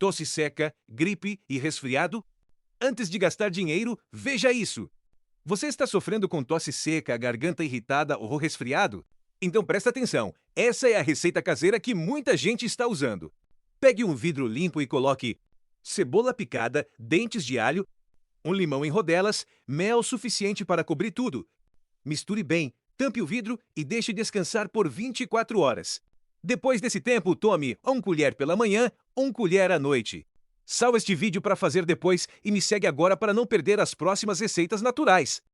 tosse seca, gripe e resfriado? Antes de gastar dinheiro, veja isso! Você está sofrendo com tosse seca, garganta irritada ou resfriado? Então presta atenção, essa é a receita caseira que muita gente está usando. Pegue um vidro limpo e coloque cebola picada, dentes de alho, um limão em rodelas, mel suficiente para cobrir tudo. Misture bem, tampe o vidro e deixe descansar por 24 horas. Depois desse tempo, tome 1 colher pela manhã, 1 colher à noite. Salve este vídeo para fazer depois e me segue agora para não perder as próximas receitas naturais.